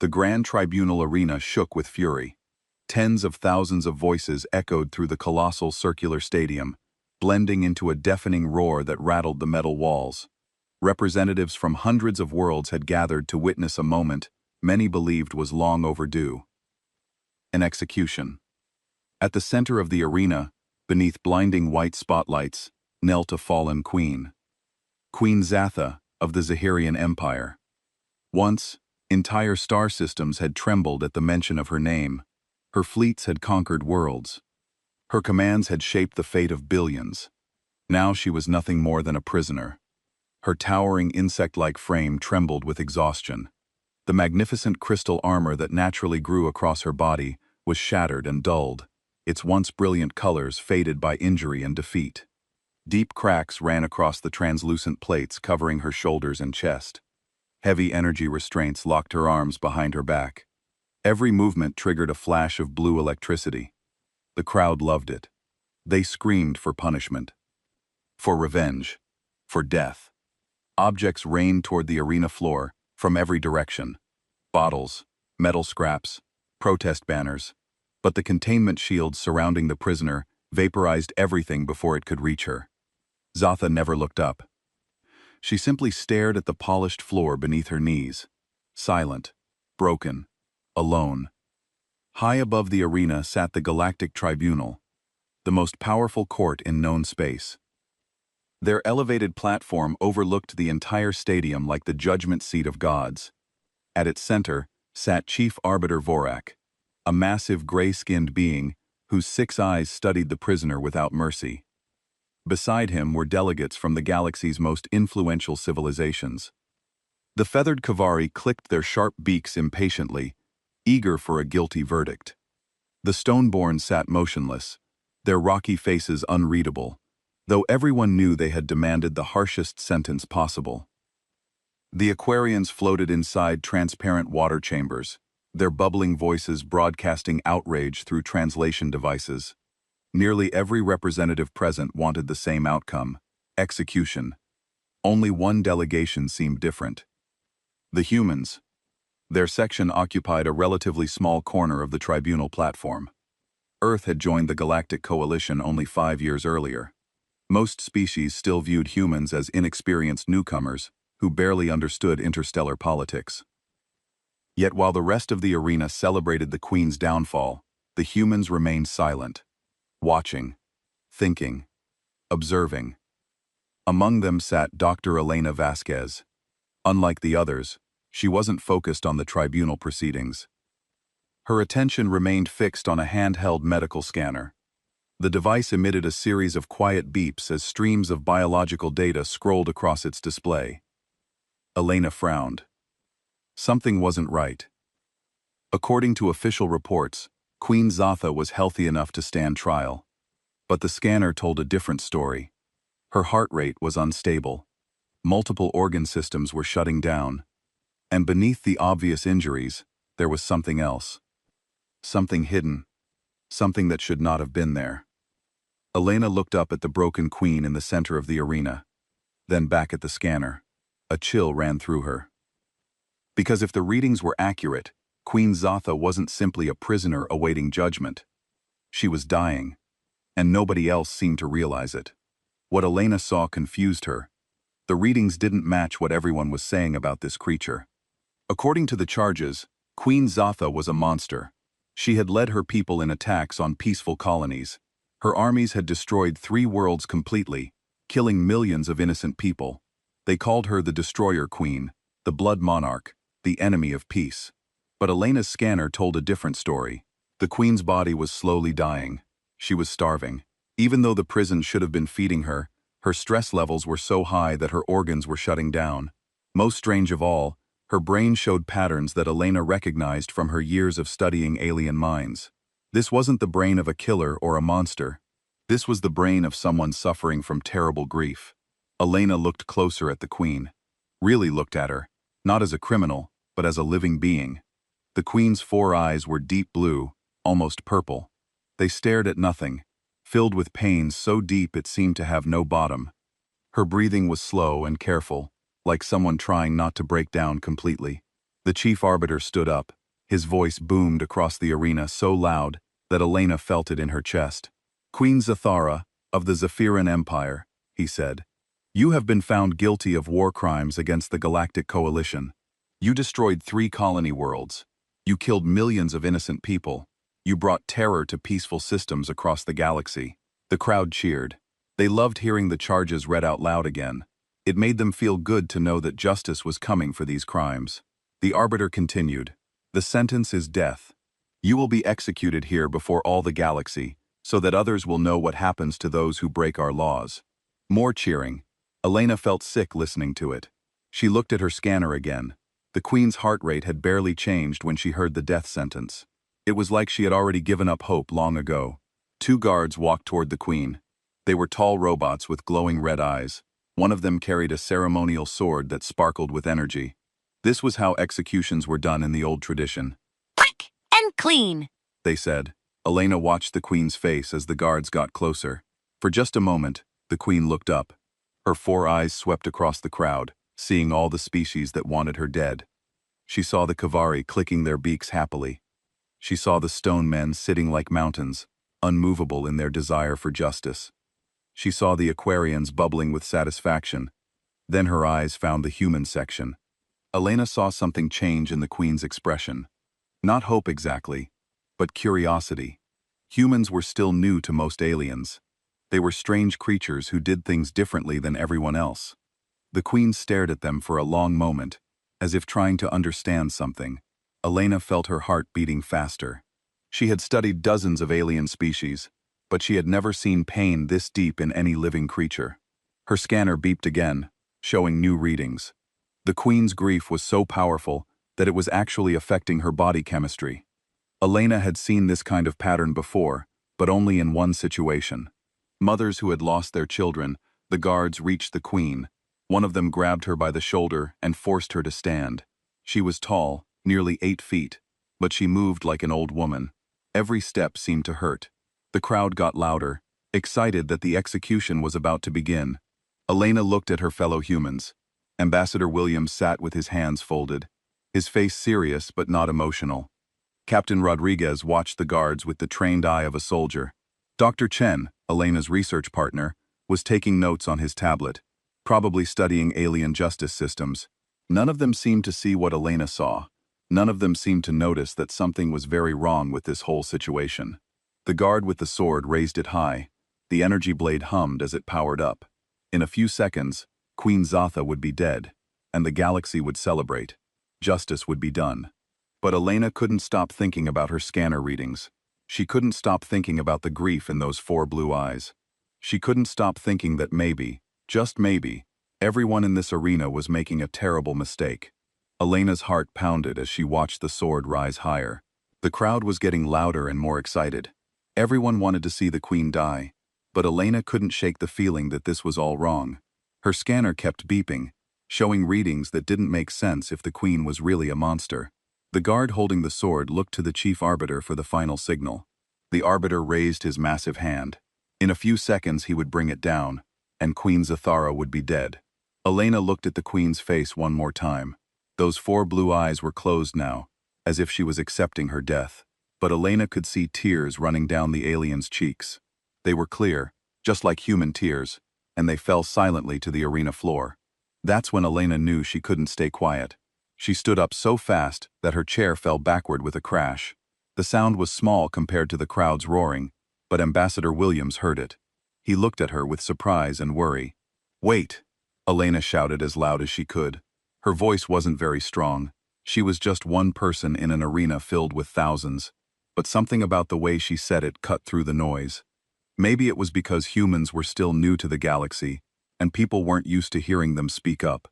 The Grand Tribunal arena shook with fury. Tens of thousands of voices echoed through the colossal circular stadium, blending into a deafening roar that rattled the metal walls. Representatives from hundreds of worlds had gathered to witness a moment many believed was long overdue. An execution. At the center of the arena, beneath blinding white spotlights, knelt a fallen queen. Queen Zatha of the Zahirian Empire. Once, entire star systems had trembled at the mention of her name. Her fleets had conquered worlds. Her commands had shaped the fate of billions. Now she was nothing more than a prisoner. Her towering insect-like frame trembled with exhaustion. The magnificent crystal armor that naturally grew across her body was shattered and dulled, its once brilliant colors faded by injury and defeat. Deep cracks ran across the translucent plates covering her shoulders and chest. Heavy energy restraints locked her arms behind her back. Every movement triggered a flash of blue electricity. The crowd loved it. They screamed for punishment, for revenge, for death. Objects rained toward the arena floor from every direction. Bottles, metal scraps, protest banners. But the containment shields surrounding the prisoner vaporized everything before it could reach her. Zatha never looked up. She simply stared at the polished floor beneath her knees, silent, broken, alone. High above the arena sat the Galactic Tribunal, the most powerful court in known space. Their elevated platform overlooked the entire stadium like the judgment seat of gods. At its center sat Chief Arbiter Vorak, a massive gray-skinned being whose 6 eyes studied the prisoner without mercy. Beside him were delegates from the galaxy's most influential civilizations. The feathered Kavari clicked their sharp beaks impatiently, eager for a guilty verdict. The Stoneborn sat motionless, their rocky faces unreadable, though everyone knew they had demanded the harshest sentence possible. The Aquarians floated inside transparent water chambers, their bubbling voices broadcasting outrage through translation devices. Nearly every representative present wanted the same outcome: execution. Only one delegation seemed different. The humans. Their section occupied a relatively small corner of the tribunal platform. Earth had joined the Galactic Coalition only 5 years earlier. Most species still viewed humans as inexperienced newcomers who barely understood interstellar politics. Yet while the rest of the arena celebrated the Queen's downfall, the humans remained silent, watching, thinking, observing. Among them sat Dr. Elena Vasquez. Unlike the others, she wasn't focused on the tribunal proceedings. Her attention remained fixed on a handheld medical scanner. The device emitted a series of quiet beeps as streams of biological data scrolled across its display. Elena frowned. Something wasn't right. According to official reports, Queen Zatha was healthy enough to stand trial. But the scanner told a different story. Her heart rate was unstable. Multiple organ systems were shutting down. And beneath the obvious injuries, there was something else. Something hidden. Something that should not have been there. Elena looked up at the broken queen in the center of the arena, then back at the scanner. A chill ran through her. Because if the readings were accurate, Queen Zatha wasn't simply a prisoner awaiting judgment. She was dying, and nobody else seemed to realize it. What Elena saw confused her. The readings didn't match what everyone was saying about this creature. According to the charges, Queen Zatha was a monster. She had led her people in attacks on peaceful colonies. Her armies had destroyed 3 worlds completely, killing millions of innocent people. They called her the Destroyer Queen, the Blood Monarch, the enemy of peace. But Elena's scanner told a different story. The queen's body was slowly dying. She was starving. Even though the prison should have been feeding her, her stress levels were so high that her organs were shutting down. Most strange of all, her brain showed patterns that Elena recognized from her years of studying alien minds. This wasn't the brain of a killer or a monster. This was the brain of someone suffering from terrible grief. Elena looked closer at the queen. Really looked at her, not as a criminal, but as a living being. The queen's 4 eyes were deep blue, almost purple. They stared at nothing, filled with pain so deep it seemed to have no bottom. Her breathing was slow and careful, like someone trying not to break down completely. The chief arbiter stood up. His voice boomed across the arena so loud that Elena felt it in her chest. "Queen Zathara, of the Zephyran Empire," he said, "you have been found guilty of war crimes against the Galactic Coalition. You destroyed 3 colony worlds. You killed millions of innocent people. You brought terror to peaceful systems across the galaxy." The crowd cheered. They loved hearing the charges read out loud again. It made them feel good to know that justice was coming for these crimes. The arbiter continued, "The sentence is death. You will be executed here before all the galaxy, so that others will know what happens to those who break our laws." More cheering. Elena felt sick listening to it. She looked at her scanner again. The Queen's heart rate had barely changed when she heard the death sentence. It was like she had already given up hope long ago. 2 guards walked toward the Queen. They were tall robots with glowing red eyes. One of them carried a ceremonial sword that sparkled with energy. This was how executions were done in the old tradition. "Quick and clean," they said. Elena watched the Queen's face as the guards got closer. For just a moment, the Queen looked up. Her 4 eyes swept across the crowd, seeing all the species that wanted her dead. She saw the Kavari clicking their beaks happily. She saw the stone men sitting like mountains, unmovable in their desire for justice. She saw the Aquarians bubbling with satisfaction. Then her eyes found the human section. Elena saw something change in the Queen's expression. Not hope exactly, but curiosity. Humans were still new to most aliens. They were strange creatures who did things differently than everyone else. The Queen stared at them for a long moment, as if trying to understand something. Elena felt her heart beating faster. She had studied dozens of alien species, but she had never seen pain this deep in any living creature. Her scanner beeped again, showing new readings. The Queen's grief was so powerful that it was actually affecting her body chemistry. Elena had seen this kind of pattern before, but only in one situation. Mothers who had lost their children, the guards reached the Queen. One of them grabbed her by the shoulder and forced her to stand. She was tall, nearly 8 feet, but she moved like an old woman. Every step seemed to hurt. The crowd got louder, excited that the execution was about to begin. Elena looked at her fellow humans. Ambassador Williams sat with his hands folded, his face serious but not emotional. Captain Rodriguez watched the guards with the trained eye of a soldier. Dr. Chen, Elena's research partner, was taking notes on his tablet, probably studying alien justice systems. None of them seemed to see what Elena saw. None of them seemed to notice that something was very wrong with this whole situation. The guard with the sword raised it high. The energy blade hummed as it powered up. In a few seconds, Queen Zatha would be dead, and the galaxy would celebrate. Justice would be done. But Elena couldn't stop thinking about her scanner readings. She couldn't stop thinking about the grief in those 4 blue eyes. She couldn't stop thinking that maybe, just maybe, everyone in this arena was making a terrible mistake. Elena's heart pounded as she watched the sword rise higher. The crowd was getting louder and more excited. Everyone wanted to see the Queen die, but Elena couldn't shake the feeling that this was all wrong. Her scanner kept beeping, showing readings that didn't make sense if the Queen was really a monster. The guard holding the sword looked to the chief arbiter for the final signal. The arbiter raised his massive hand. In a few seconds he would bring it down, and Queen Zathara would be dead. Elena looked at the Queen's face one more time. Those 4 blue eyes were closed now, as if she was accepting her death. But Elena could see tears running down the alien's cheeks. They were clear, just like human tears, and they fell silently to the arena floor. That's when Elena knew she couldn't stay quiet. She stood up so fast that her chair fell backward with a crash. The sound was small compared to the crowd's roaring, but Ambassador Williams heard it. He looked at her with surprise and worry. "Wait!" Elena shouted as loud as she could. Her voice wasn't very strong. She was just one person in an arena filled with thousands. But something about the way she said it cut through the noise. Maybe it was because humans were still new to the galaxy, and people weren't used to hearing them speak up.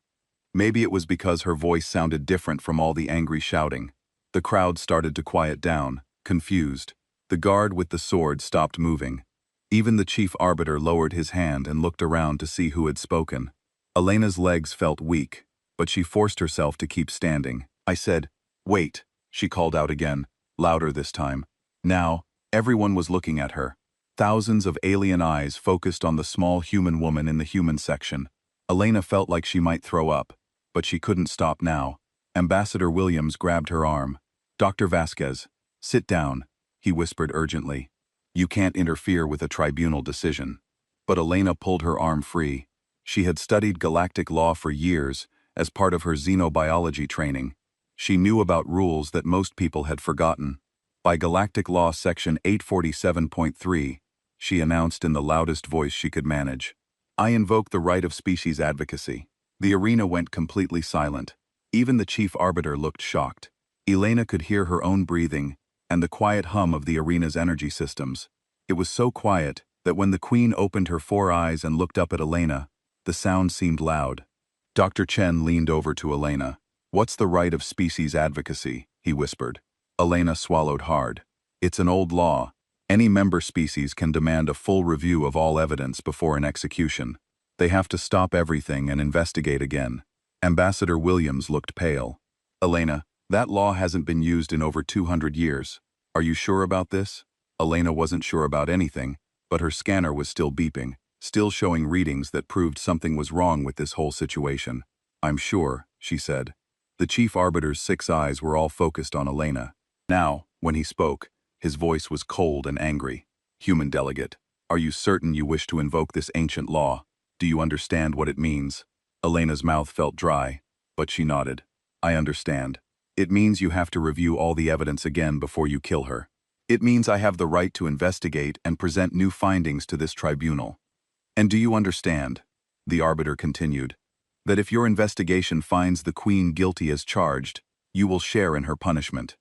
Maybe it was because her voice sounded different from all the angry shouting. The crowd started to quiet down, confused. The guard with the sword stopped moving. Even the chief arbiter lowered his hand and looked around to see who had spoken. Elena's legs felt weak, but she forced herself to keep standing. "I said, wait," she called out again, louder this time. Now, everyone was looking at her. Thousands of alien eyes focused on the small human woman in the human section. Elena felt like she might throw up, but she couldn't stop now. Ambassador Williams grabbed her arm. "Dr. Vasquez, sit down," he whispered urgently. "You can't interfere with a tribunal decision." But Elena pulled her arm free. She had studied galactic law for years as part of her xenobiology training. She knew about rules that most people had forgotten. By Galactic Law Section 847.3, she announced in the loudest voice she could manage, "I invoke the right of species advocacy." The arena went completely silent. Even the chief arbiter looked shocked. Elena could hear her own breathing and the quiet hum of the arena's energy systems. It was so quiet that when the queen opened her 4 eyes and looked up at Elena, the sound seemed loud. Dr. Chen leaned over to Elena. "What's the right of species advocacy?" he whispered. Elena swallowed hard. "It's an old law. Any member species can demand a full review of all evidence before an execution. They have to stop everything and investigate again." Ambassador Williams looked pale. "Elena, that law hasn't been used in over 200 years. Are you sure about this?" Elena wasn't sure about anything, but her scanner was still beeping, still showing readings that proved something was wrong with this whole situation. "I'm sure," she said. The chief arbiter's 6 eyes were all focused on Elena. Now, when he spoke, his voice was cold and angry. "Human delegate, are you certain you wish to invoke this ancient law? Do you understand what it means?" Elena's mouth felt dry, but she nodded. "I understand. It means you have to review all the evidence again before you kill her. It means I have the right to investigate and present new findings to this tribunal. And do you understand," the arbiter continued, "that if your investigation finds the queen guilty as charged, you will share in her punishment?"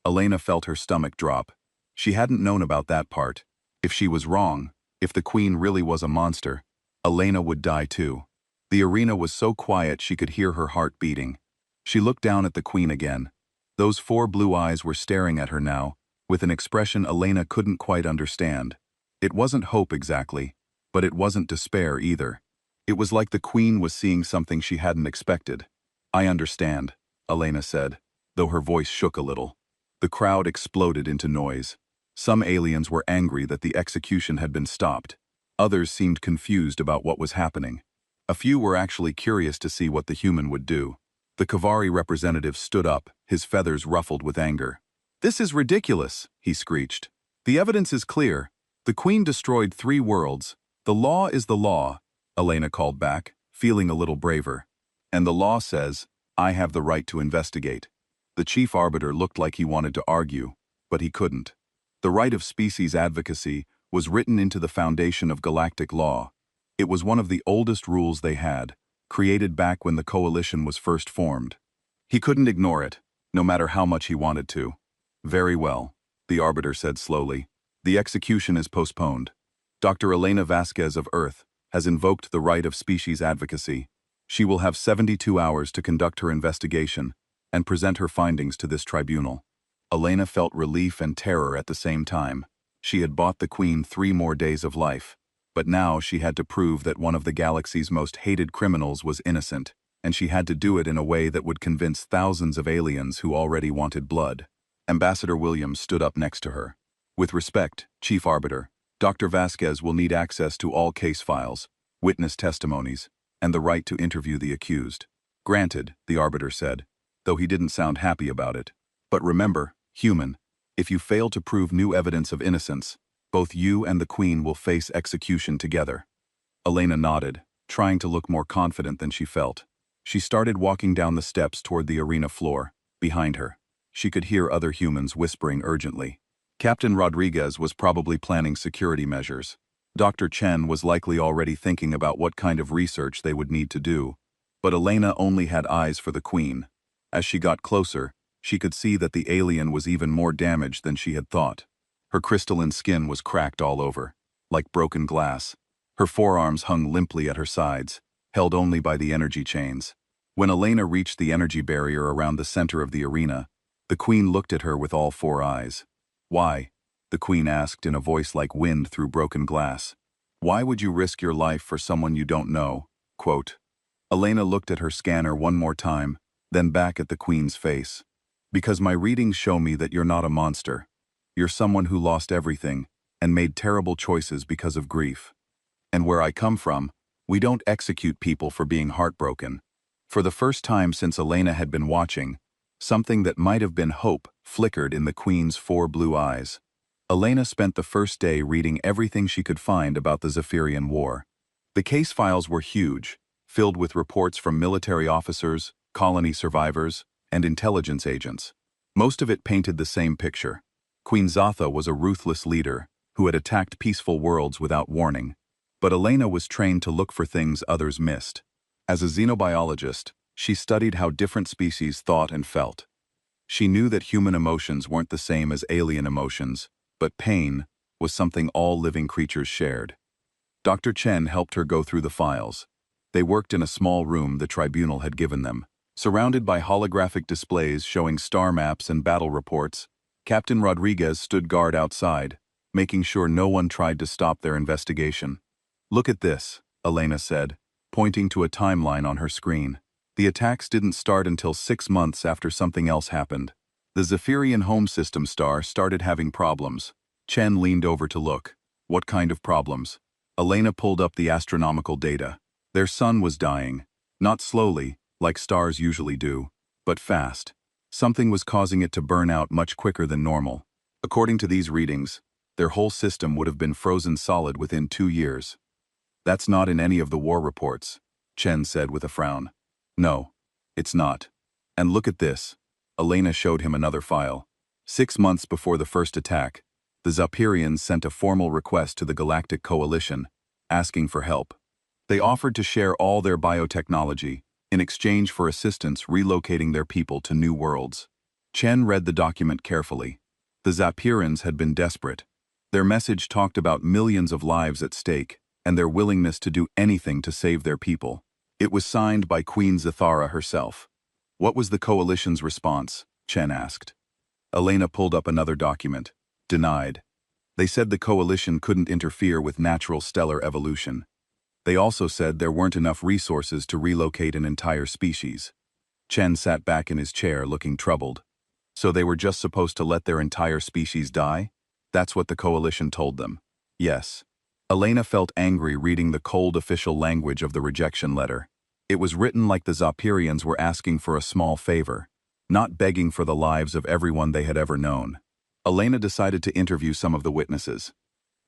Elena felt her stomach drop. She hadn't known about that part. If she was wrong, if the queen really was a monster, Elena would die too. The arena was so quiet she could hear her heart beating. She looked down at the queen again. Those 4 blue eyes were staring at her now, with an expression Elena couldn't quite understand. It wasn't hope exactly, but it wasn't despair either. It was like the queen was seeing something she hadn't expected. "I understand," Elena said, though her voice shook a little. The crowd exploded into noise. Some aliens were angry that the execution had been stopped. Others seemed confused about what was happening. A few were actually curious to see what the human would do. The Kavari representative stood up, his feathers ruffled with anger. "This is ridiculous," he screeched. "The evidence is clear. The queen destroyed 3 worlds. The law is the law," Elena called back, feeling a little braver. "And the law says, I have the right to investigate." The chief arbiter looked like he wanted to argue, but he couldn't. The right of species advocacy was written into the foundation of galactic law. It was one of the oldest rules they had, created back when the coalition was first formed. He couldn't ignore it, no matter how much he wanted to. "Very well," the arbiter said slowly. "The execution is postponed. Dr. Elena Vasquez of Earth has invoked the right of species advocacy. She will have 72 hours to conduct her investigation and present her findings to this tribunal." Elena felt relief and terror at the same time. She had bought the queen 3 more days of life, but now she had to prove that one of the galaxy's most hated criminals was innocent, and she had to do it in a way that would convince thousands of aliens who already wanted blood. Ambassador Williams stood up next to her. "With respect, Chief Arbiter, Dr. Vasquez will need access to all case files, witness testimonies, and the right to interview the accused." "Granted," the arbiter said, though he didn't sound happy about it. "But remember, human, if you fail to prove new evidence of innocence, both you and the queen will face execution together." Elena nodded, trying to look more confident than she felt. She started walking down the steps toward the arena floor. Behind her, she could hear other humans whispering urgently. Captain Rodriguez was probably planning security measures. Dr. Chen was likely already thinking about what kind of research they would need to do. But Elena only had eyes for the queen. As she got closer, she could see that the alien was even more damaged than she had thought. Her crystalline skin was cracked all over, like broken glass. Her forearms hung limply at her sides, held only by the energy chains. When Elena reached the energy barrier around the center of the arena, the queen looked at her with all 4 eyes. "Why?" the queen asked in a voice like wind through broken glass. "Why would you risk your life for someone you don't know?" Quote. Elena looked at her scanner one more time, then back at the queen's face. "Because my readings show me that you're not a monster. You're someone who lost everything and made terrible choices because of grief. And where I come from, we don't execute people for being heartbroken. For the first time since Elena had been watching, something that might have been hope flickered in the Queen's 4 blue eyes. Elena spent the first day reading everything she could find about the Zephyrian War. The case files were huge, filled with reports from military officers, colony survivors, and intelligence agents. Most of it painted the same picture. Queen Zatha was a ruthless leader who had attacked peaceful worlds without warning. But Elena was trained to look for things others missed. As a xenobiologist, she studied how different species thought and felt. She knew that human emotions weren't the same as alien emotions, but pain was something all living creatures shared. Dr. Chen helped her go through the files. They worked in a small room the tribunal had given them. Surrounded by holographic displays showing star maps and battle reports, Captain Rodriguez stood guard outside, making sure no one tried to stop their investigation. "Look at this," Elena said, pointing to a timeline on her screen. The attacks didn't start until 6 months after something else happened. The Zephyrian home system star started having problems. Chen leaned over to look. What kind of problems? Elena pulled up the astronomical data. Their sun was dying. Not slowly, like stars usually do, but fast. Something was causing it to burn out much quicker than normal. According to these readings, their whole system would have been frozen solid within 2 years. "That's not in any of the war reports," Chen said with a frown. "No, it's not. And look at this." Elena showed him another file. 6 months before the first attack, the Zephyrians sent a formal request to the Galactic Coalition, asking for help. They offered to share all their biotechnology in exchange for assistance relocating their people to new worlds. Chen read the document carefully. The Zephyrians had been desperate. Their message talked about millions of lives at stake and their willingness to do anything to save their people. It was signed by Queen Zathara herself. "What was the coalition's response?" Chen asked. Elena pulled up another document. Denied. They said the coalition couldn't interfere with natural stellar evolution. They also said there weren't enough resources to relocate an entire species. Chen sat back in his chair looking troubled. So they were just supposed to let their entire species die? That's what the coalition told them. Yes. Elena felt angry reading the cold official language of the rejection letter. It was written like the Zephyrians were asking for a small favor, not begging for the lives of everyone they had ever known. Elena decided to interview some of the witnesses.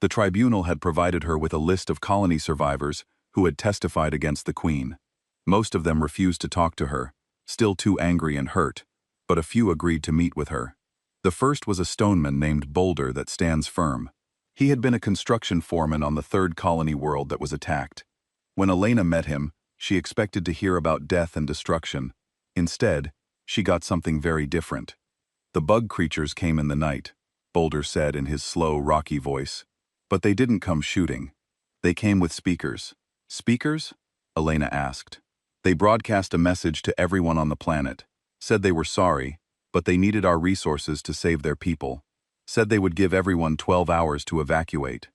The tribunal had provided her with a list of colony survivors who had testified against the Queen. Most of them refused to talk to her, still too angry and hurt, but a few agreed to meet with her. The first was a stoneman named Boulder that stands firm. He had been a construction foreman on the 3rd colony world that was attacked. When Elena met him, she expected to hear about death and destruction. Instead, she got something very different. "The bug creatures came in the night," Boulder said in his slow, rocky voice. "But they didn't come shooting. They came with speakers." "Speakers?" Elena asked. "They broadcast a message to everyone on the planet. Said they were sorry, but they needed our resources to save their people. Said they would give everyone 12 hours to evacuate."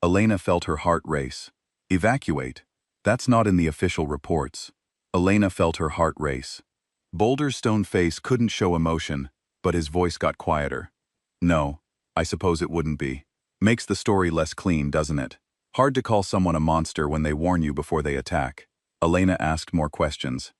Elena felt her heart race. Evacuate? That's not in the official reports. Elena felt her heart race. Boulder's stone face couldn't show emotion, but his voice got quieter. "No, I suppose it wouldn't be. Makes the story less clean, doesn't it? Hard to call someone a monster when they warn you before they attack." Elena asked more questions.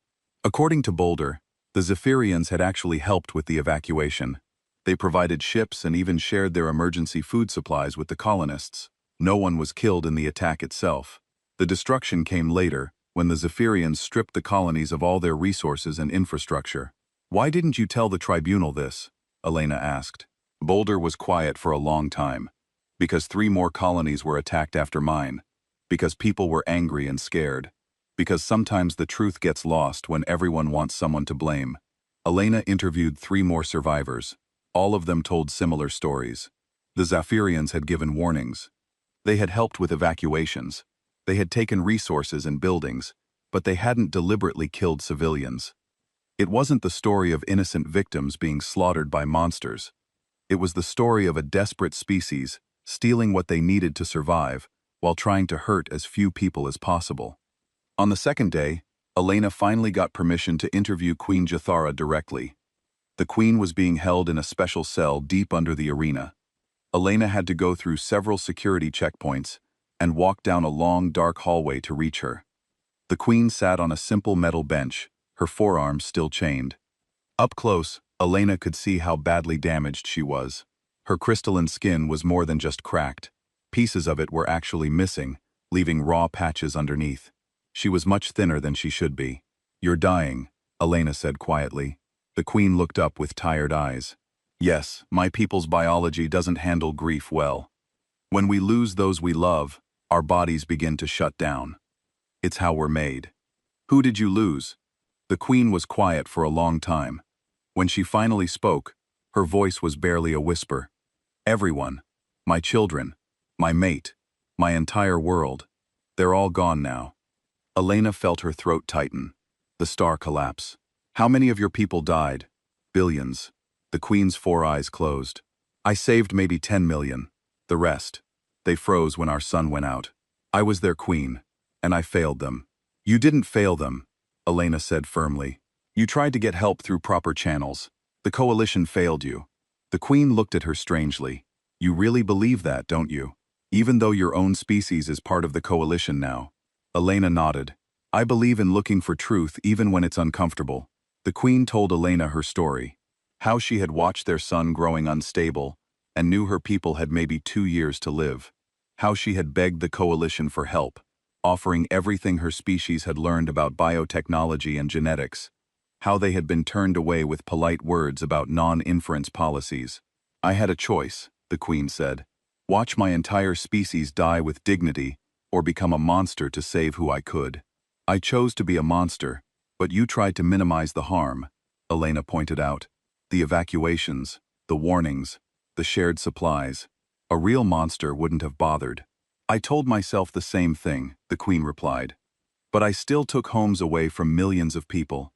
According to Boulder, the Zephyrians had actually helped with the evacuation. They provided ships and even shared their emergency food supplies with the colonists. No one was killed in the attack itself. The destruction came later, when the Zephyrians stripped the colonies of all their resources and infrastructure. "Why didn't you tell the tribunal this?" Elena asked. Boulder was quiet for a long time. "Because 3 more colonies were attacked after mine. Because people were angry and scared. Because sometimes the truth gets lost when everyone wants someone to blame." Elena interviewed 3 more survivors. All of them told similar stories. The Zephyrians had given warnings. They had helped with evacuations. They had taken resources and buildings, but they hadn't deliberately killed civilians. It wasn't the story of innocent victims being slaughtered by monsters. It was the story of a desperate species stealing what they needed to survive while trying to hurt as few people as possible. On the second day, Elena finally got permission to interview Queen Zathara directly. The Queen was being held in a special cell deep under the arena. Elena had to go through several security checkpoints and walk down a long, dark hallway to reach her. The Queen sat on a simple metal bench, her forearms still chained. Up close, Elena could see how badly damaged she was. Her crystalline skin was more than just cracked. Pieces of it were actually missing, leaving raw patches underneath. She was much thinner than she should be. "You're dying," Elena said quietly. The queen looked up with tired eyes. "Yes, my people's biology doesn't handle grief well. When we lose those we love, our bodies begin to shut down. It's how we're made." "Who did you lose?" The queen was quiet for a long time. When she finally spoke, her voice was barely a whisper. "Everyone. My children. My mate. My entire world. They're all gone now." Elena felt her throat tighten. The star collapse. "How many of your people died?" "Billions." The queen's four eyes closed. "I saved maybe 10 million. The rest. They froze when our sun went out. I was their queen, and I failed them." "You didn't fail them," Elena said firmly. "You tried to get help through proper channels. The coalition failed you." The queen looked at her strangely. "You really believe that, don't you? Even though your own species is part of the coalition now?" Elena nodded. "I believe in looking for truth even when it's uncomfortable." The queen told Elena her story. How she had watched their son growing unstable and knew her people had maybe 2 years to live. How she had begged the coalition for help, offering everything her species had learned about biotechnology and genetics. How they had been turned away with polite words about non-inference policies. "I had a choice," the queen said. "Watch my entire species die with dignity or become a monster to save who I could. I chose to be a monster, but you tried to minimize the harm," Elena pointed out. "The evacuations, the warnings, the shared supplies. A real monster wouldn't have bothered." "I told myself the same thing," the queen replied. "But I still took homes away from millions of people.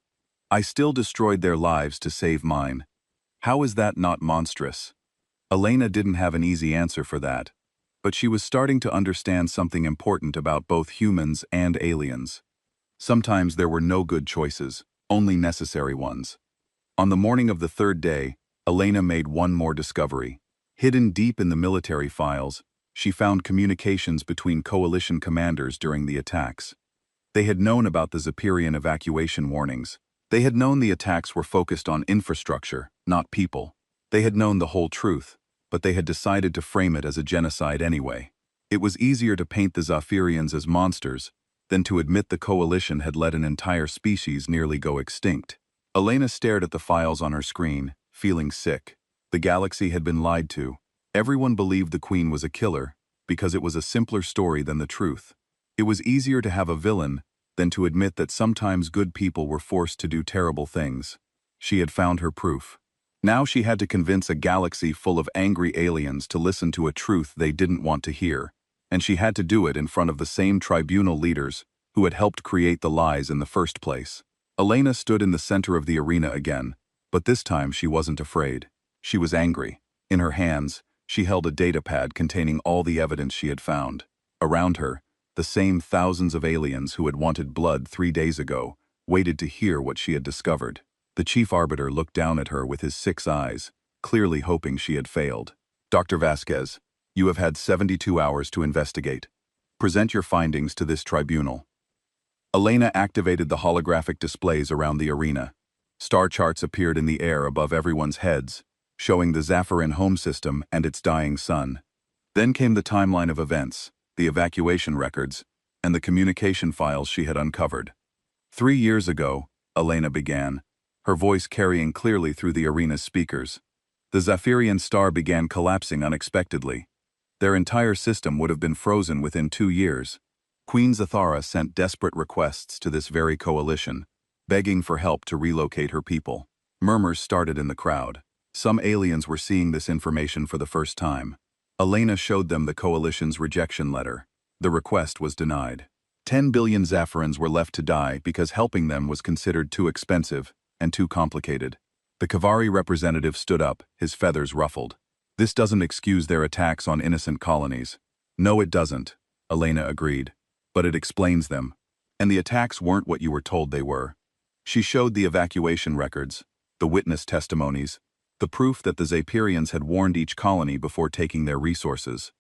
I still destroyed their lives to save mine. How is that not monstrous?" Elena didn't have an easy answer for that, but she was starting to understand something important about both humans and aliens. Sometimes there were no good choices, only necessary ones. On the morning of the third day, Elena made one more discovery. Hidden deep in the military files, she found communications between coalition commanders during the attacks. They had known about the Zephyrian evacuation warnings. They had known the attacks were focused on infrastructure, not people. They had known the whole truth, but they had decided to frame it as a genocide anyway. It was easier to paint the Zephyrians as monsters than to admit the coalition had let an entire species nearly go extinct. Elena stared at the files on her screen, feeling sick. The galaxy had been lied to. Everyone believed the queen was a killer because it was a simpler story than the truth. It was easier to have a villain than to admit that sometimes good people were forced to do terrible things. She had found her proof. Now she had to convince a galaxy full of angry aliens to listen to a truth they didn't want to hear, and she had to do it in front of the same tribunal leaders who had helped create the lies in the first place. Elena stood in the center of the arena again, but this time she wasn't afraid. She was angry. In her hands, she held a datapad containing all the evidence she had found. Around her, the same thousands of aliens who had wanted blood 3 days ago waited to hear what she had discovered. The chief arbiter looked down at her with his 6 eyes, clearly hoping she had failed. "Dr. Vasquez, you have had 72 hours to investigate. Present your findings to this tribunal." Elena activated the holographic displays around the arena. Star charts appeared in the air above everyone's heads, showing the Zephyrin home system and its dying sun. Then came the timeline of events, the evacuation records, and the communication files she had uncovered. 3 years ago, Elena began, her voice carrying clearly through the arena's speakers. The Zephyrian star began collapsing unexpectedly. Their entire system would have been frozen within 2 years. Queen Zathara sent desperate requests to this very coalition, begging for help to relocate her people. Murmurs started in the crowd. Some aliens were seeing this information for the first time. Elena showed them the coalition's rejection letter. The request was denied. 10 billion Zephyrians were left to die because helping them was considered too expensive and too complicated. The Kavari representative stood up, his feathers ruffled. "This doesn't excuse their attacks on innocent colonies." "No, it doesn't," Elena agreed. "But it explains them. And the attacks weren't what you were told they were." She showed the evacuation records, the witness testimonies, the proof that the Zephyrians had warned each colony before taking their resources.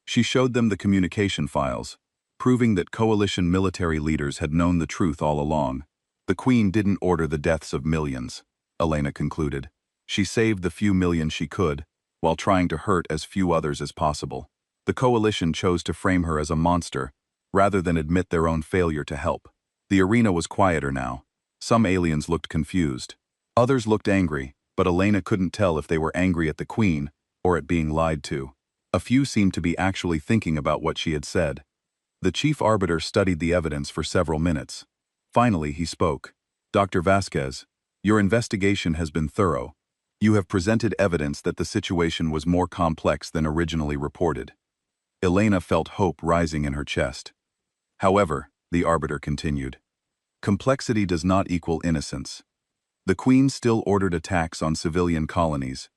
She showed them the communication files, proving that coalition military leaders had known the truth all along. The Queen didn't order the deaths of millions, Elena concluded. She saved the few million she could, while trying to hurt as few others as possible. The coalition chose to frame her as a monster, rather than admit their own failure to help. The arena was quieter now. Some aliens looked confused. Others looked angry, but Elena couldn't tell if they were angry at the Queen or at being lied to. A few seemed to be actually thinking about what she had said. The chief arbiter studied the evidence for several minutes. Finally, he spoke. Dr. Vasquez, your investigation has been thorough. You have presented evidence that the situation was more complex than originally reported. Elena felt hope rising in her chest. However, the arbiter continued, complexity does not equal innocence. The Queen still ordered attacks on civilian colonies.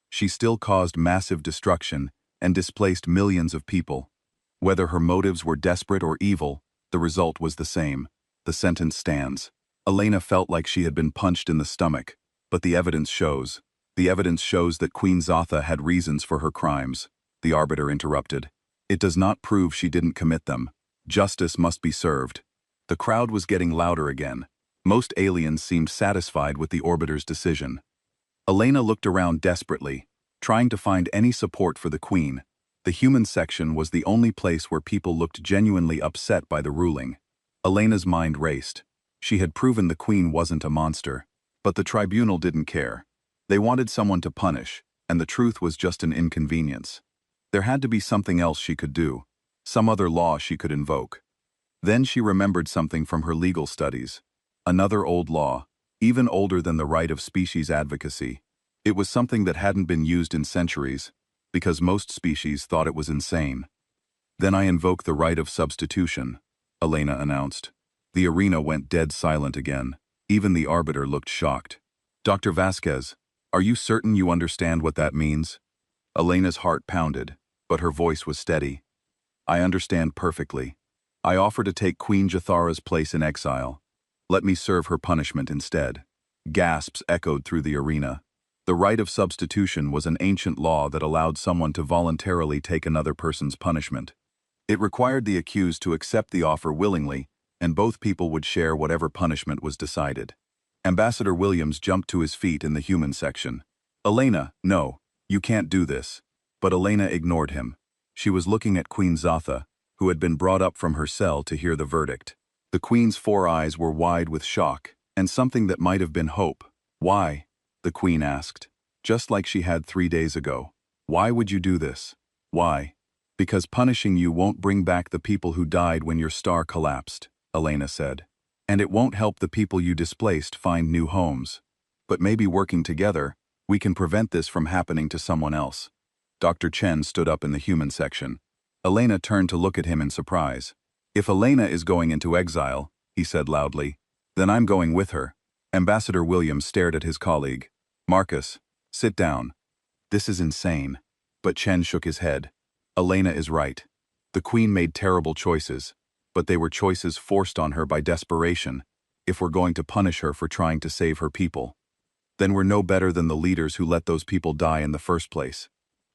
She still caused massive destruction and displaced millions of people. Whether her motives were desperate or evil, the result was the same. The sentence stands. Elena felt like she had been punched in the stomach, but the evidence shows. The evidence shows that Queen Zotha had reasons for her crimes. The arbiter interrupted. It does not prove she didn't commit them. Justice must be served. The crowd was getting louder again. Most aliens seemed satisfied with the orbiter's decision. Elena looked around desperately, trying to find any support for the Queen. The human section was the only place where people looked genuinely upset by the ruling. Elena's mind raced. She had proven the Queen wasn't a monster. But the tribunal didn't care. They wanted someone to punish, and the truth was just an inconvenience. There had to be something else she could do, some other law she could invoke. Then she remembered something from her legal studies. Another old law, even older than the right of species advocacy. It was something that hadn't been used in centuries, because most species thought it was insane. Then I invoke the right of substitution, Elena announced. The arena went dead silent again. Even the arbiter looked shocked. Dr. Vasquez, are you certain you understand what that means? Elena's heart pounded, but her voice was steady. I understand perfectly. I offer to take Queen Jathara's place in exile. Let me serve her punishment instead. Gasps echoed through the arena. The right of substitution was an ancient law that allowed someone to voluntarily take another person's punishment. It required the accused to accept the offer willingly, and both people would share whatever punishment was decided. Ambassador Williams jumped to his feet in the human section. Elena, no, you can't do this. But Elena ignored him. She was looking at Queen Zotha, who had been brought up from her cell to hear the verdict. The Queen's 4 eyes were wide with shock, and something that might have been hope. Why? The Queen asked, just like she had 3 days ago. Why would you do this? Why? Because punishing you won't bring back the people who died when your star collapsed, Elena said. And it won't help the people you displaced find new homes. But maybe working together, we can prevent this from happening to someone else. Dr. Chen stood up in the human section. Elena turned to look at him in surprise. If Elena is going into exile, he said loudly, then I'm going with her. Ambassador Williams stared at his colleague. Marcus, sit down. This is insane. But Chen shook his head. Elena is right. The Queen made terrible choices, but they were choices forced on her by desperation. If we're going to punish her for trying to save her people, then we're no better than the leaders who let those people die in the first place.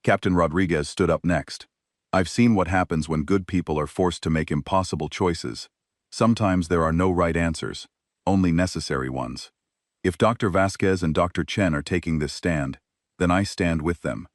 Captain Rodriguez stood up next. I've seen what happens when good people are forced to make impossible choices. Sometimes there are no right answers, only necessary ones. If Dr. Vasquez and Dr. Chen are taking this stand, then I stand with them.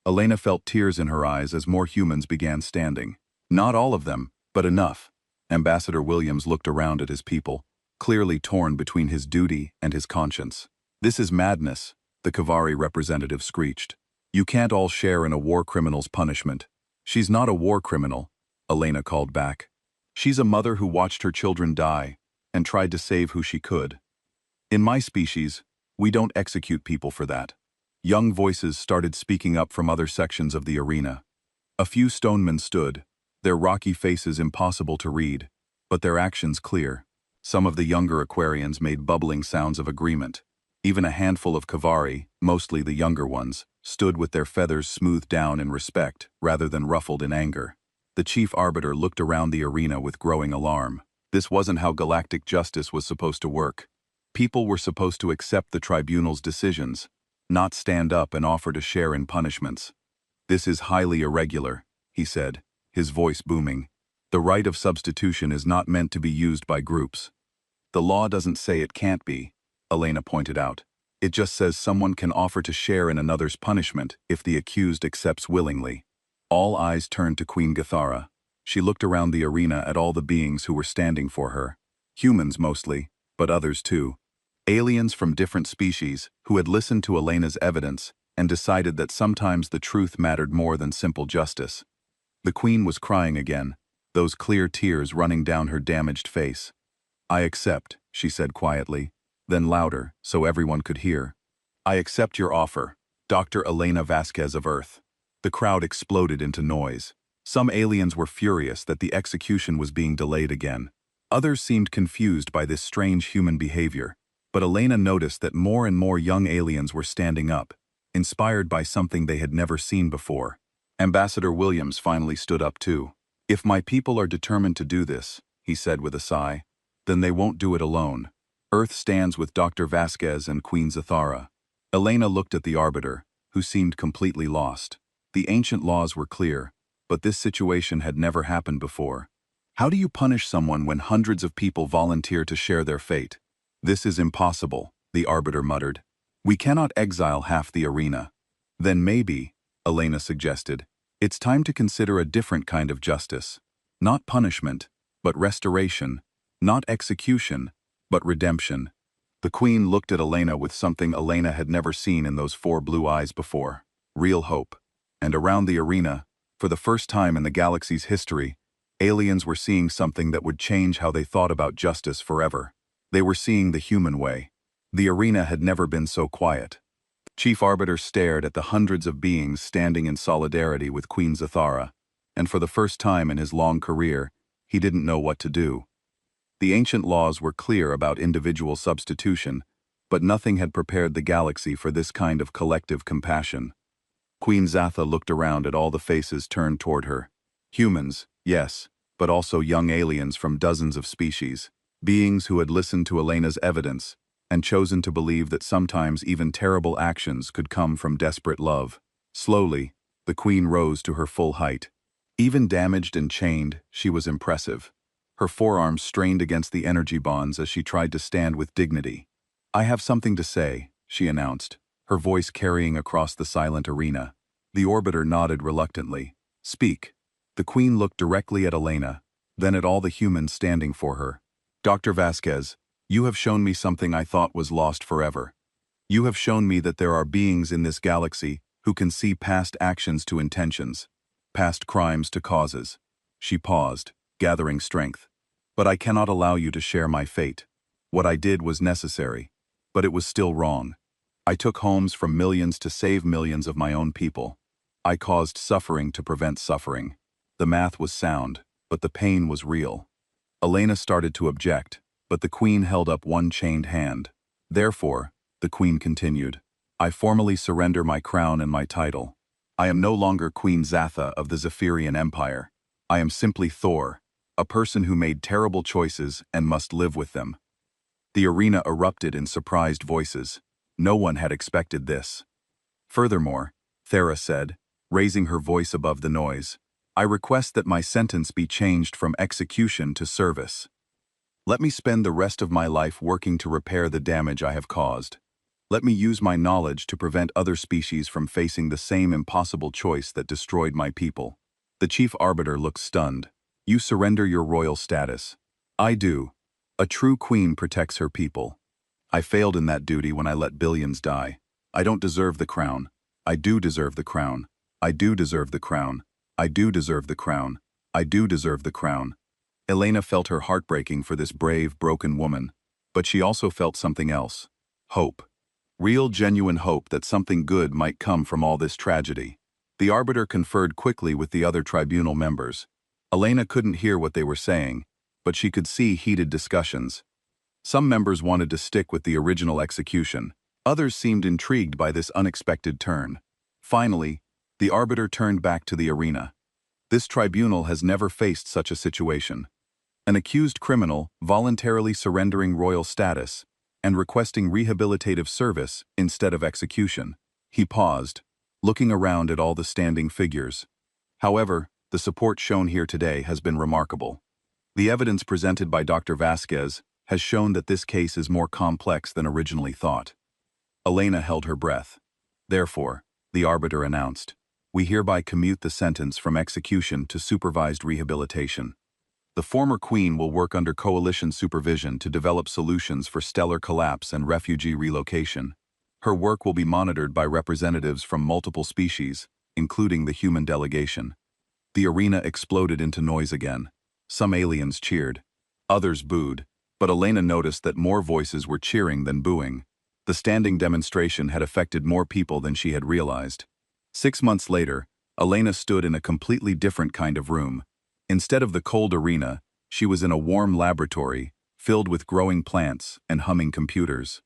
Elena felt tears in her eyes as more humans began standing. Not all of them, but enough. Ambassador Williams looked around at his people, clearly torn between his duty and his conscience. This is madness, the Kavari representative screeched. You can't all share in a war criminal's punishment. She's not a war criminal, Elena called back. She's a mother who watched her children die and tried to save who she could. In my species, we don't execute people for that. Young voices started speaking up from other sections of the arena. A few stonemen stood, their rocky faces impossible to read, but their actions clear. Some of the younger Aquarians made bubbling sounds of agreement. Even a handful of Kavari, mostly the younger ones, stood with their feathers smoothed down in respect rather than ruffled in anger. The chief arbiter looked around the arena with growing alarm. This wasn't how galactic justice was supposed to work. People were supposed to accept the tribunal's decisions, not stand up and offer to share in punishments. This is highly irregular, he said, his voice booming. The right of substitution is not meant to be used by groups. The law doesn't say it can't be, Elena pointed out. It just says someone can offer to share in another's punishment if the accused accepts willingly. All eyes turned to Queen Gathara. She looked around the arena at all the beings who were standing for her. Humans mostly, but others too. Aliens from different species who had listened to Elena's evidence and decided that sometimes the truth mattered more than simple justice. The queen was crying again, those clear tears running down her damaged face. "I accept," she said quietly, then louder so everyone could hear. "I accept your offer, Dr. Elena Vasquez of Earth." The crowd exploded into noise. Some aliens were furious that the execution was being delayed again. Others seemed confused by this strange human behavior, but Elena noticed that more and more young aliens were standing up, inspired by something they had never seen before. Ambassador Williams finally stood up too. "If my people are determined to do this," he said with a sigh, "then they won't do it alone. Earth stands with Dr. Vasquez and Queen Zathara." Elena looked at the arbiter, who seemed completely lost. The ancient laws were clear, but this situation had never happened before. How do you punish someone when hundreds of people volunteer to share their fate? "This is impossible," the arbiter muttered. "We cannot exile half the arena." "Then maybe," Elena suggested, "it's time to consider a different kind of justice. Not punishment, but restoration. Not execution, but redemption." The queen looked at Elena with something Elena had never seen in those four blue eyes before. Real hope. And around the arena, for the first time in the galaxy's history, aliens were seeing something that would change how they thought about justice forever. They were seeing the human way. The arena had never been so quiet. Chief Arbiter stared at the hundreds of beings standing in solidarity with Queen Zathara, and for the first time in his long career, he didn't know what to do. The ancient laws were clear about individual substitution, but nothing had prepared the galaxy for this kind of collective compassion. Queen Zatha looked around at all the faces turned toward her. Humans, yes, but also young aliens from dozens of species, beings who had listened to Elena's evidence and chosen to believe that sometimes even terrible actions could come from desperate love. Slowly, the queen rose to her full height. Even damaged and chained, she was impressive. Her forearms strained against the energy bonds as she tried to stand with dignity. "I have something to say," she announced, her voice carrying across the silent arena. The orbiter nodded reluctantly. "Speak." The queen looked directly at Elena, then at all the humans standing for her. "Dr. Vasquez, you have shown me something I thought was lost forever. You have shown me that there are beings in this galaxy who can see past actions to intentions, past crimes to causes." She paused, gathering strength. "But I cannot allow you to share my fate. What I did was necessary, but it was still wrong. I took homes from millions to save millions of my own people. I caused suffering to prevent suffering. The math was sound, but the pain was real." Elena started to object, but the queen held up one chained hand. "Therefore," the queen continued, "I formally surrender my crown and my title. I am no longer Queen Zatha of the Zephyrian Empire. I am simply Thor, a person who made terrible choices and must live with them." The arena erupted in surprised voices. No one had expected this. "Furthermore," Thera said, raising her voice above the noise, "I request that my sentence be changed from execution to service. Let me spend the rest of my life working to repair the damage I have caused. Let me use my knowledge to prevent other species from facing the same impossible choice that destroyed my people." The chief arbiter looked stunned. "You surrender your royal status." "I do. A true queen protects her people. I failed in that duty when I let billions die. I don't deserve the crown. I do deserve the crown. I do deserve the crown. I do deserve the crown. I do deserve the crown." Elena felt her heart breaking for this brave, broken woman, but she also felt something else. Hope. Real, genuine hope that something good might come from all this tragedy. The arbiter conferred quickly with the other tribunal members. Elena couldn't hear what they were saying, but she could see heated discussions. Some members wanted to stick with the original execution. Others seemed intrigued by this unexpected turn. Finally, the arbiter turned back to the arena. This tribunal has never faced such a situation. An accused criminal voluntarily surrendering royal status and requesting rehabilitative service instead of execution. He paused, looking around at all the standing figures. However, the support shown here today has been remarkable. The evidence presented by Dr. Vasquez has shown that this case is more complex than originally thought. Elena held her breath. Therefore, the arbiter announced, we hereby commute the sentence from execution to supervised rehabilitation. The former queen will work under coalition supervision to develop solutions for stellar collapse and refugee relocation. Her work will be monitored by representatives from multiple species, including the human delegation. The arena exploded into noise again. Some aliens cheered. Others booed, but Elena noticed that more voices were cheering than booing. The standing demonstration had affected more people than she had realized. 6 months later, Elena stood in a completely different kind of room. Instead of the cold arena, she was in a warm laboratory, filled with growing plants and humming computers.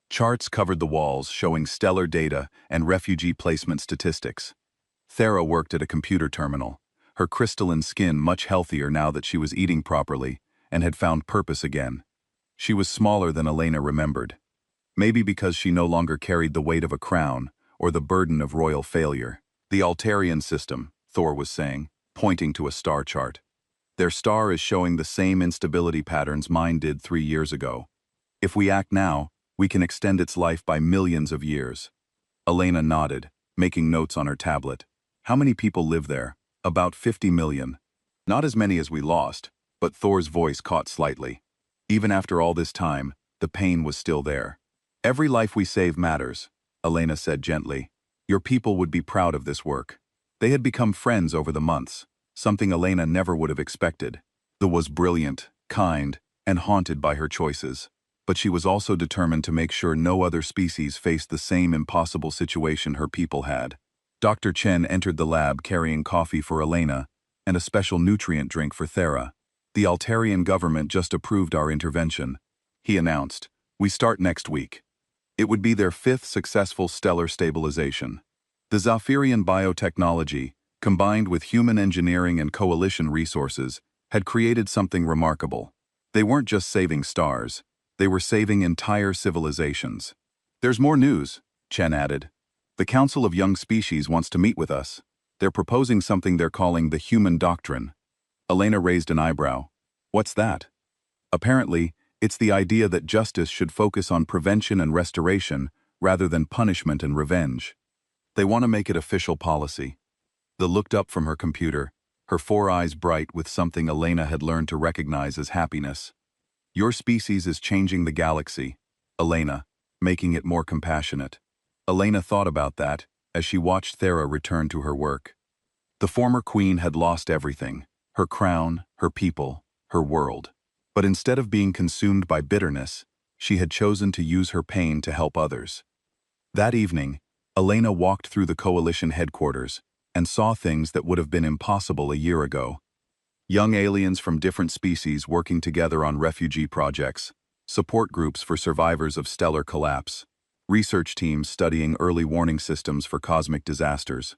Charts covered the walls showing stellar data and refugee placement statistics. Thera worked at a computer terminal, her crystalline skin much healthier now that she was eating properly and had found purpose again. She was smaller than Elena remembered. Maybe because she no longer carried the weight of a crown or the burden of royal failure. The Altarian system, Thor was saying, pointing to a star chart. Their star is showing the same instability patterns mine did 3 years ago. If we act now, we can extend its life by millions of years. Elena nodded, making notes on her tablet. How many people live there? About 50 million. Not as many as we lost, but Thor's voice caught slightly. Even after all this time, the pain was still there. Every life we save matters, Elena said gently. Your people would be proud of this work. They had become friends over the months, something Elena never would have expected. Thor was brilliant, kind, and haunted by her choices. But she was also determined to make sure no other species faced the same impossible situation her people had. Dr. Chen entered the lab carrying coffee for Elena and a special nutrient drink for Thera. The Altarian government just approved our intervention. He announced, we start next week. It would be their 5th successful stellar stabilization. The Zafirian biotechnology, combined with human engineering and coalition resources, had created something remarkable. They weren't just saving stars. They were saving entire civilizations. There's more news, Chen added. The Council of Young Species wants to meet with us. They're proposing something they're calling the human doctrine. Elena raised an eyebrow. What's that? Apparently, it's the idea that justice should focus on prevention and restoration rather than punishment and revenge. They want to make it official policy. The looked up from her computer, her 4 eyes bright with something Elena had learned to recognize as happiness. Your species is changing the galaxy, Elena, making it more compassionate. Elena thought about that as she watched Thera return to her work. The former queen had lost everything, her crown, her people, her world. But instead of being consumed by bitterness, she had chosen to use her pain to help others. That evening, Elena walked through the coalition headquarters and saw things that would have been impossible a year ago. Young aliens from different species working together on refugee projects, support groups for survivors of stellar collapse, research teams studying early warning systems for cosmic disasters.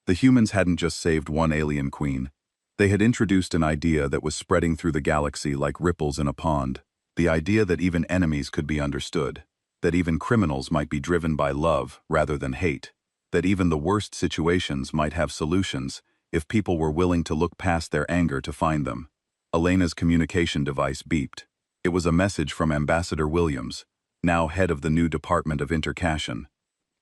The humans hadn't just saved one alien queen. They had introduced an idea that was spreading through the galaxy like ripples in a pond. The idea that even enemies could be understood, that even criminals might be driven by love rather than hate, that even the worst situations might have solutions if people were willing to look past their anger to find them. Elena's communication device beeped. It was a message from Ambassador Williams, now head of the new Department of Intercassion.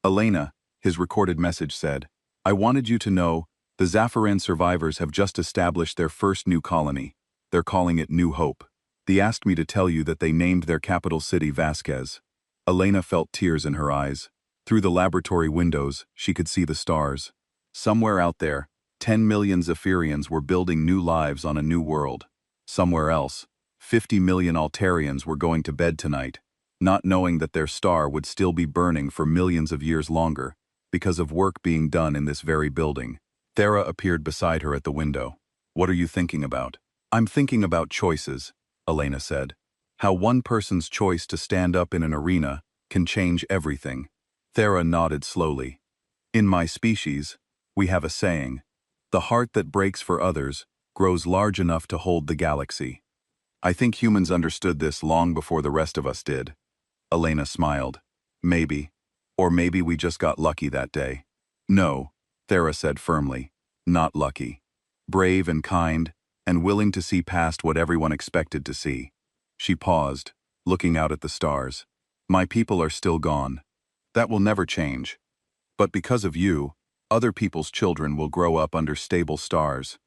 Elena, his recorded message said, I wanted you to know, the Zafaran survivors have just established their first new colony. They're calling it New Hope. They asked me to tell you that they named their capital city Vasquez. Elena felt tears in her eyes. Through the laboratory windows, she could see the stars. Somewhere out there, 10 million Zafirians were building new lives on a new world. Somewhere else, 50 million Altarians were going to bed tonight, not knowing that their star would still be burning for millions of years longer, because of work being done in this very building. Thera appeared beside her at the window. What are you thinking about? I'm thinking about choices, Elena said. How one person's choice to stand up in an arena can change everything. Thera nodded slowly. In my species, we have a saying, the heart that breaks for others grows large enough to hold the galaxy. I think humans understood this long before the rest of us did. Elena smiled. Maybe. Or maybe we just got lucky that day. No, Thera said firmly. Not lucky. Brave and kind, and willing to see past what everyone expected to see. She paused, looking out at the stars. My people are still gone. That will never change. But because of you, other people's children will grow up under stable stars.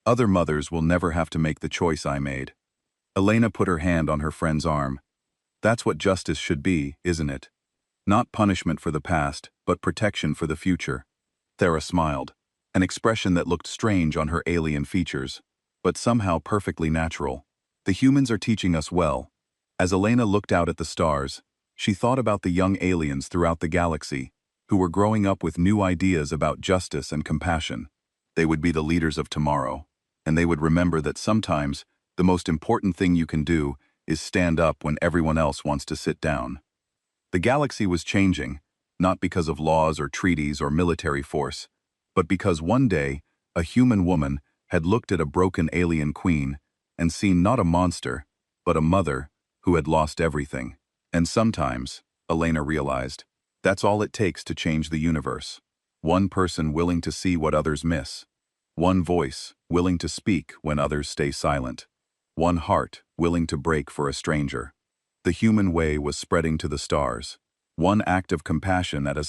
Other mothers will never have to make the choice I made. Elena put her hand on her friend's arm. That's what justice should be, isn't it? Not punishment for the past, but protection for the future. Thera smiled, an expression that looked strange on her alien features, but somehow perfectly natural. The humans are teaching us well. As Elena looked out at the stars, she thought about the young aliens throughout the galaxy, who were growing up with new ideas about justice and compassion. They would be the leaders of tomorrow, and they would remember that sometimes the most important thing you can do is stand up when everyone else wants to sit down. The galaxy was changing, not because of laws or treaties or military force, but because one day, a human woman had looked at a broken alien queen and seen not a monster, but a mother who had lost everything. And sometimes, Elena realized, that's all it takes to change the universe. One person willing to see what others miss. One voice willing to speak when others stay silent. One heart willing to break for a stranger. The human way was spreading to the stars. One act of compassion at a